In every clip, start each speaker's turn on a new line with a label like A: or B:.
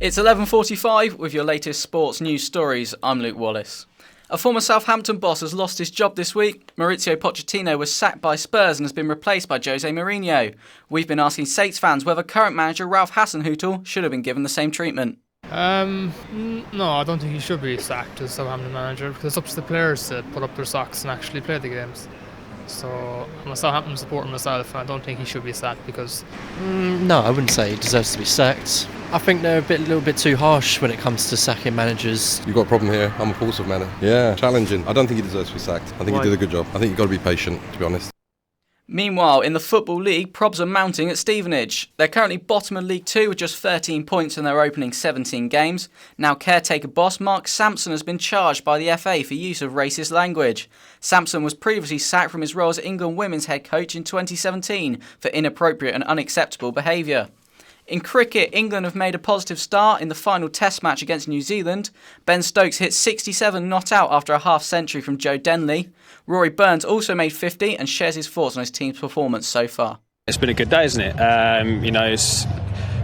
A: It's 11:45 with your latest sports news stories. I'm Luke Wallace. A former Southampton boss has lost his job this week. Mauricio Pochettino was sacked by Spurs and has been replaced by Jose Mourinho. We've been asking Saints fans whether current manager Ralph Hasenhüttl should have been given the same treatment.
B: No, I don't think he should be sacked as Southampton manager because it's up to the players to put up their socks and actually play the games. So I'm a Southampton supporter myself, and I don't think he should be sacked because...
C: No, I wouldn't say he deserves to be sacked. I think they're a little bit too harsh when it comes to sacking managers.
D: You've got a problem here. I'm a Portsmouth man. Yeah, challenging. I don't think he deserves to be sacked. I think he did a good job. I think you've got to be patient, to be honest.
A: Meanwhile, in the Football League, probs are mounting at Stevenage. They're currently bottom of League 2 with just 13 points in their opening 17 games. Now caretaker boss Mark Sampson has been charged by the FA for use of racist language. Sampson was previously sacked from his role as England women's head coach in 2017 for inappropriate and unacceptable behaviour. In cricket, England have made a positive start in the final test match against New Zealand. Ben Stokes hit 67 not out after a half-century from Joe Denley. Rory Burns also made 50 and shares his thoughts on his team's performance so far.
E: It's been a good day, isn't it?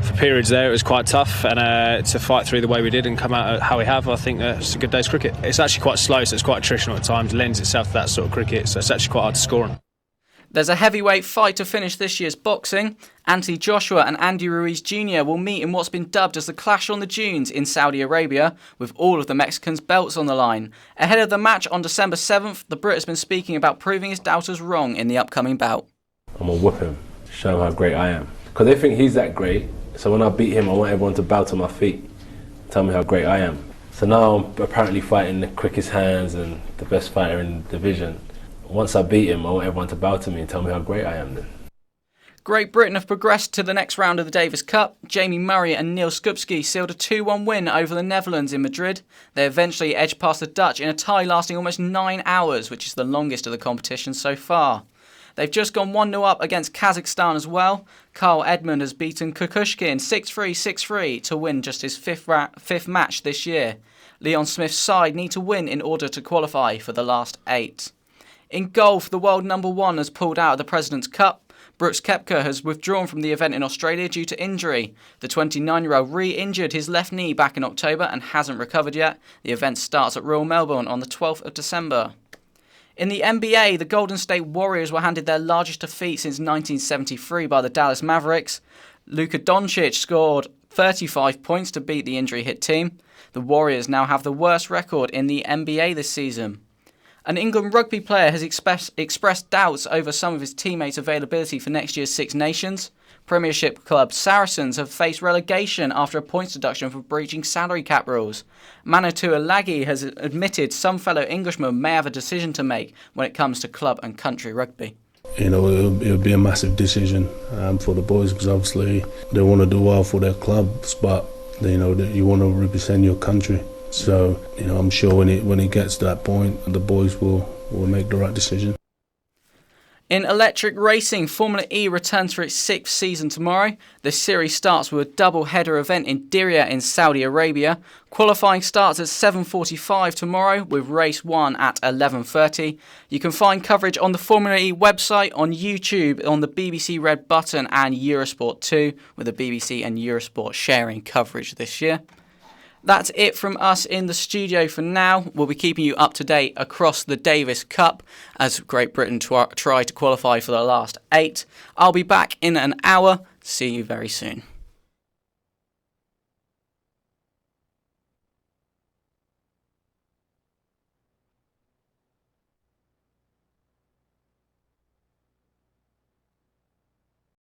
E: For periods there it was quite tough, and to fight through the way we did and come out how we have, I think it's a good day's cricket. It's actually quite slow, so it's quite attritional at times, lends itself to that sort of cricket, so it's actually quite hard to score on.
A: There's a heavyweight fight to finish this year's boxing. Anthony Joshua and Andy Ruiz Jr. will meet in what's been dubbed as the Clash on the Dunes in Saudi Arabia, with all of the Mexicans' belts on the line. Ahead of the match on December 7th, the Brit has been speaking about proving his doubters wrong in the upcoming bout.
F: I'm going to whip him, show him how great I am. Because they think he's that great, so when I beat him, I want everyone to bow to my feet, tell me how great I am. So now I'm apparently fighting the quickest hands and the best fighter in the division. Once I beat him, I want everyone to bow to me and tell me how great I am then.
A: Great Britain have progressed to the next round of the Davis Cup. Jamie Murray and Neil Skupski sealed a 2-1 win over the Netherlands in Madrid. They eventually edged past the Dutch in a tie lasting almost 9 hours, which is the longest of the competition so far. They've just gone 1-0 up against Kazakhstan as well. Carl Edmund has beaten Kukushkin 6-3, 6-3 to win just his fifth match this year. Leon Smith's side need to win in order to qualify for the last 8. In golf, the world number 1 has pulled out of the President's Cup. Brooks Koepka has withdrawn from the event in Australia due to injury. The 29-year-old re-injured his left knee back in October and hasn't recovered yet. The event starts at Royal Melbourne on the 12th of December. In the NBA, the Golden State Warriors were handed their largest defeat since 1973 by the Dallas Mavericks. Luka Doncic scored 35 points to beat the injury-hit team. The Warriors now have the worst record in the NBA this season. An England rugby player has expressed doubts over some of his teammates' availability for next year's Six Nations. Premiership club Saracens have faced relegation after a points deduction for breaching salary cap rules. Manitou Alagi has admitted some fellow Englishmen may have a decision to make when it comes to club and country rugby.
G: You know, it'll be a massive decision for the boys because obviously they want to do well for their clubs, but you know you want to represent your country. So, you know, I'm sure when it gets to that point, the boys will make the right decision.
A: In electric racing, Formula E returns for its 6th season tomorrow. The series starts with a double-header event in Diriyah in Saudi Arabia. Qualifying starts at 7:45 tomorrow with race 1 at 11:30. You can find coverage on the Formula E website, on YouTube, on the BBC Red Button and Eurosport 2, with the BBC and Eurosport sharing coverage this year. That's it from us in the studio for now. We'll be keeping you up to date across the Davis Cup as Great Britain try to qualify for the last 8. I'll be back in an hour. See you very soon.